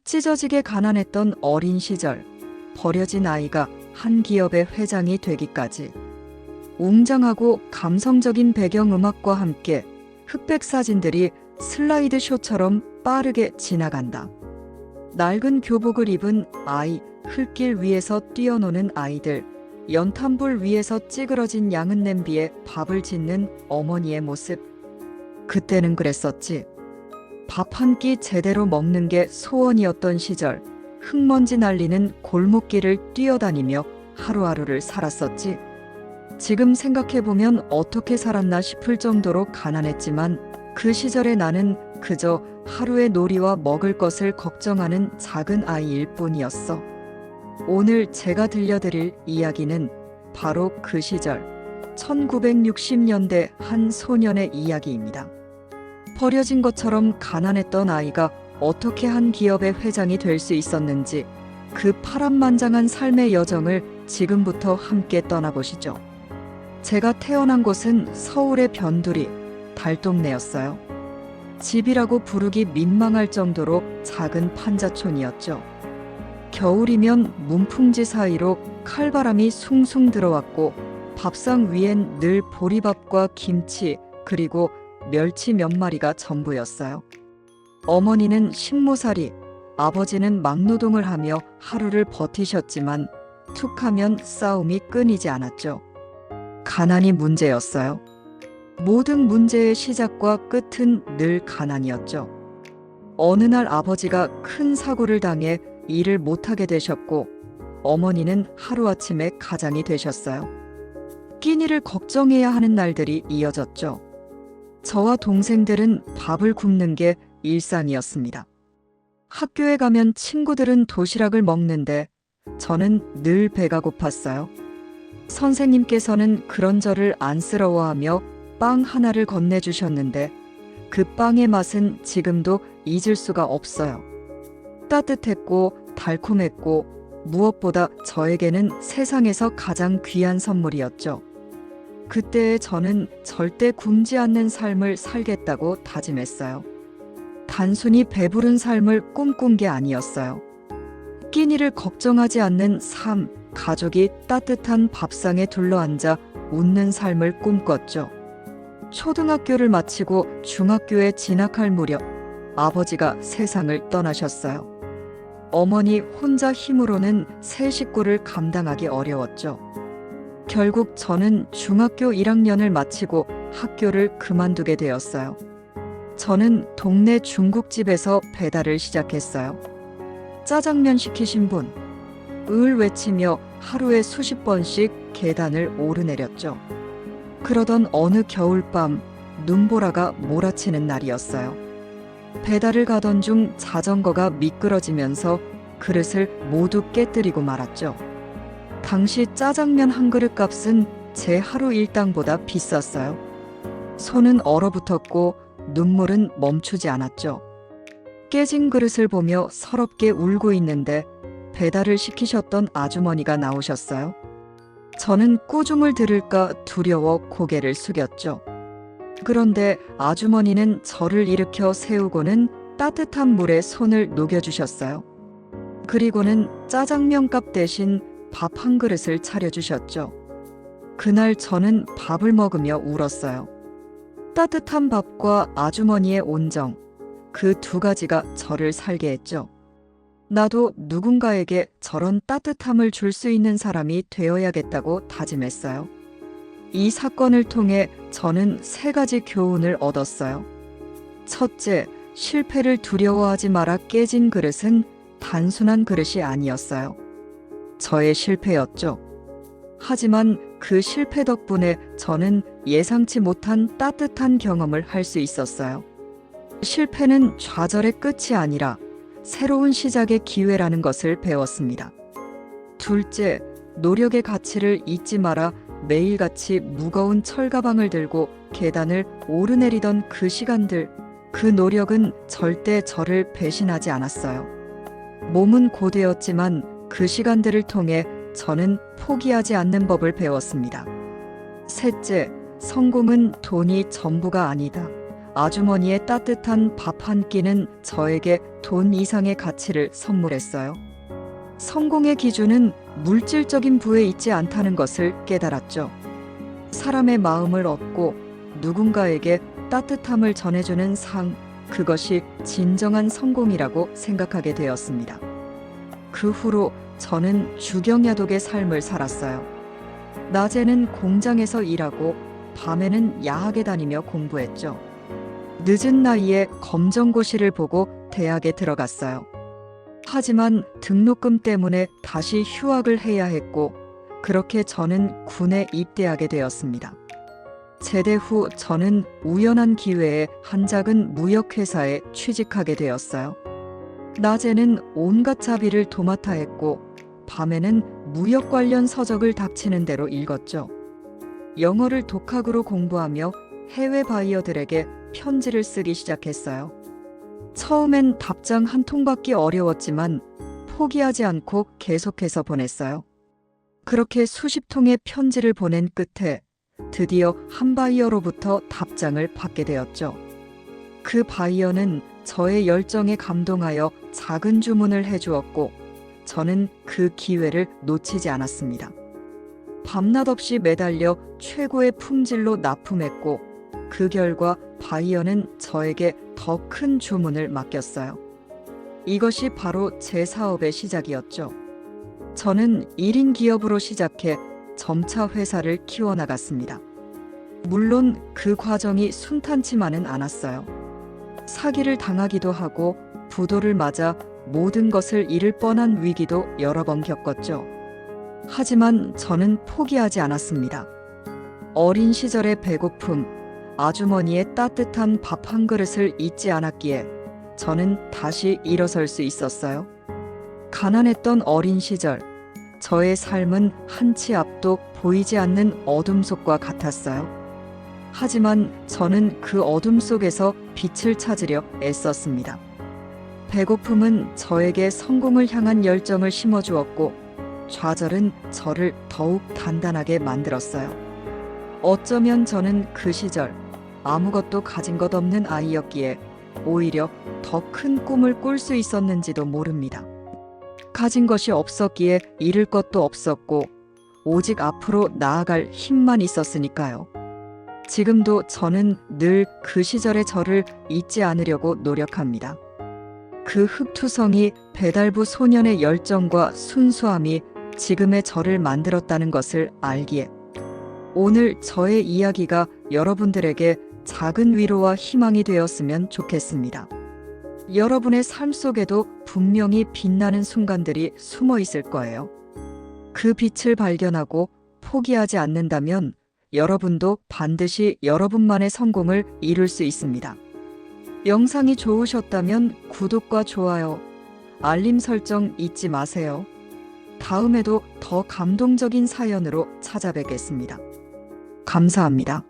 찢어지게 가난했던 어린 시절, 버려진 아이가 한 기업의 회장이 되기까지. 웅장하고 감성적인 배경음악과 함께 흑백 사진들이 슬라이드 쇼처럼 빠르게 지나간다. 낡은 교복을 입은 아이, 흙길 위에서 뛰어노는 아이들, 연탄불 위에서 찌그러진 양은 냄비에 밥을 짓는 어머니의 모습. 그때는 그랬었지. 밥 한 끼 제대로 먹는 게 소원이었던 시절, 흙먼지 날리는 골목길을 뛰어다니며 하루하루를 살았었지. 지금 생각해보면 어떻게 살았나 싶을 정도로 가난했지만 그 시절의 나는 그저 하루의 놀이와 먹을 것을 걱정하는 작은 아이일 뿐이었어. 오늘 제가 들려드릴 이야기는 바로 그 시절 1960년대 한 소년의 이야기입니다. 버려진 것처럼 가난했던 아이가 어떻게 한 기업의 회장이 될 수 있었는지, 그 파란만장한 삶의 여정을 지금부터 함께 떠나보시죠. 제가 태어난 곳은 서울의 변두리, 달동네였어요. 집이라고 부르기 민망할 정도로 작은 판자촌이었죠. 겨울이면 문풍지 사이로 칼바람이 숭숭 들어왔고 밥상 위엔 늘 보리밥과 김치 그리고 멸치 몇 마리가 전부였어요. 어머니는 식모살이, 아버지는 막노동을 하며 하루를 버티셨지만 툭하면 싸움이 끊이지 않았죠. 가난이 문제였어요. 모든 문제의 시작과 끝은 늘 가난이었죠. 어느 날 아버지가 큰 사고를 당해 일을 못하게 되셨고 어머니는 하루아침에 가장이 되셨어요. 끼니를 걱정해야 하는 날들이 이어졌죠. 저와 동생들은 밥을 굶는 게 일상이었습니다. 학교에 가면 친구들은 도시락을 먹는데 저는 늘 배가 고팠어요. 선생님께서는 그런 저를 안쓰러워하며 빵 하나를 건네주셨는데 그 빵의 맛은 지금도 잊을 수가 없어요. 따뜻했고 달콤했고 무엇보다 저에게는 세상에서 가장 귀한 선물이었죠. 그때의 저는 절대 굶지 않는 삶을 살겠다고 다짐했어요. 단순히 배부른 삶을 꿈꾼 게 아니었어요. 끼니를 걱정하지 않는 삶, 가족이 따뜻한 밥상에 둘러앉아 웃는 삶을 꿈꿨죠. 초등학교를 마치고 중학교에 진학할 무렵 아버지가 세상을 떠나셨어요. 어머니 혼자 힘으로는 세 식구를 감당하기 어려웠죠. 결국 저는 중학교 1학년을 마치고 학교를 그만두게 되었어요. 저는 동네 중국집에서 배달을 시작했어요. 짜장면 시키신 분, 을 외치며 하루에 수십 번씩 계단을 오르내렸죠. 그러던 어느 겨울밤 눈보라가 몰아치는 날이었어요. 배달을 가던 중 자전거가 미끄러지면서 그릇을 모두 깨뜨리고 말았죠. 당시 짜장면 한 그릇 값은 제 하루 일당보다 비쌌어요. 손은 얼어붙었고 눈물은 멈추지 않았죠. 깨진 그릇을 보며 서럽게 울고 있는데 배달을 시키셨던 아주머니가 나오셨어요. 저는 꾸중을 들을까 두려워 고개를 숙였죠. 그런데 아주머니는 저를 일으켜 세우고는 따뜻한 물에 손을 녹여주셨어요. 그리고는 짜장면 값 대신 밥 한 그릇을 차려주셨죠. 그날 저는 밥을 먹으며 울었어요. 따뜻한 밥과 아주머니의 온정, 그 두 가지가 저를 살게 했죠. 나도 누군가에게 저런 따뜻함을 줄 수 있는 사람이 되어야겠다고 다짐했어요. 이 사건을 통해 저는 세 가지 교훈을 얻었어요. 첫째, 실패를 두려워하지 마라. 깨진 그릇은 단순한 그릇이 아니었어요. 저의 실패였죠. 하지만 그 실패 덕분에 저는 예상치 못한 따뜻한 경험을 할 수 있었어요. 실패는 좌절의 끝이 아니라 새로운 시작의 기회라는 것을 배웠습니다. 둘째, 노력의 가치를 잊지 마라. 매일같이 무거운 철가방을 들고 계단을 오르내리던 그 시간들, 그 노력은 절대 저를 배신하지 않았어요. 몸은 고되었지만 그 시간들을 통해 저는 포기하지 않는 법을 배웠습니다. 셋째, 성공은 돈이 전부가 아니다. 아주머니의 따뜻한 밥 한 끼는 저에게 돈 이상의 가치를 선물했어요. 성공의 기준은 물질적인 부에 있지 않다는 것을 깨달았죠. 사람의 마음을 얻고 누군가에게 따뜻함을 전해주는 상, 그것이 진정한 성공이라고 생각하게 되었습니다. 그 후로 저는 주경야독의 삶을 살았어요. 낮에는 공장에서 일하고 밤에는 야학에 다니며 공부했죠. 늦은 나이에 검정고시를 보고 대학에 들어갔어요. 하지만 등록금 때문에 다시 휴학을 해야 했고, 그렇게 저는 군에 입대하게 되었습니다. 제대 후 저는 우연한 기회에 한 작은 무역회사에 취직하게 되었어요. 낮에는 온갖 자비를 도맡아 했고, 밤에는 무역 관련 서적을 닥치는 대로 읽었죠. 영어를 독학으로 공부하며 해외 바이어들에게 편지를 쓰기 시작했어요. 처음엔 답장 한 통받기 어려웠지만 포기하지 않고 계속해서 보냈어요. 그렇게 수십 통의 편지를 보낸 끝에 드디어 한 바이어로부터 답장을 받게 되었죠. 그 바이어는 저의 열정에 감동하여 작은 주문을 해주었고, 저는 그 기회를 놓치지 않았습니다. 밤낮 없이 매달려 최고의 품질로 납품했고, 그 결과 바이어는 저에게 더 큰 주문을 맡겼어요. 이것이 바로 제 사업의 시작이었죠. 저는 1인 기업으로 시작해 점차 회사를 키워나갔습니다. 물론 그 과정이 순탄치만은 않았어요. 사기를 당하기도 하고 부도를 맞아 모든 것을 잃을 뻔한 위기도 여러 번 겪었죠. 하지만 저는 포기하지 않았습니다. 어린 시절의 배고픔, 아주머니의 따뜻한 밥 한 그릇을 잊지 않았기에 저는 다시 일어설 수 있었어요. 가난했던 어린 시절, 저의 삶은 한치 앞도 보이지 않는 어둠 속과 같았어요. 하지만 저는 그 어둠 속에서 빛을 찾으려 애썼습니다. 배고픔은 저에게 성공을 향한 열정을 심어주었고, 좌절은 저를 더욱 단단하게 만들었어요. 어쩌면 저는 그 시절 아무것도 가진 것 없는 아이였기에 오히려 더 큰 꿈을 꿀 수 있었는지도 모릅니다. 가진 것이 없었기에 잃을 것도 없었고, 오직 앞으로 나아갈 힘만 있었으니까요. 지금도 저는 늘 그 시절의 저를 잊지 않으려고 노력합니다. 그 흑투성이 배달부 소년의 열정과 순수함이 지금의 저를 만들었다는 것을 알기에 오늘 저의 이야기가 여러분들에게 작은 위로와 희망이 되었으면 좋겠습니다. 여러분의 삶 속에도 분명히 빛나는 순간들이 숨어 있을 거예요. 그 빛을 발견하고 포기하지 않는다면 여러분도 반드시 여러분만의 성공을 이룰 수 있습니다. 영상이 좋으셨다면 구독과 좋아요, 알림 설정 잊지 마세요. 다음에도 더 감동적인 사연으로 찾아뵙겠습니다. 감사합니다.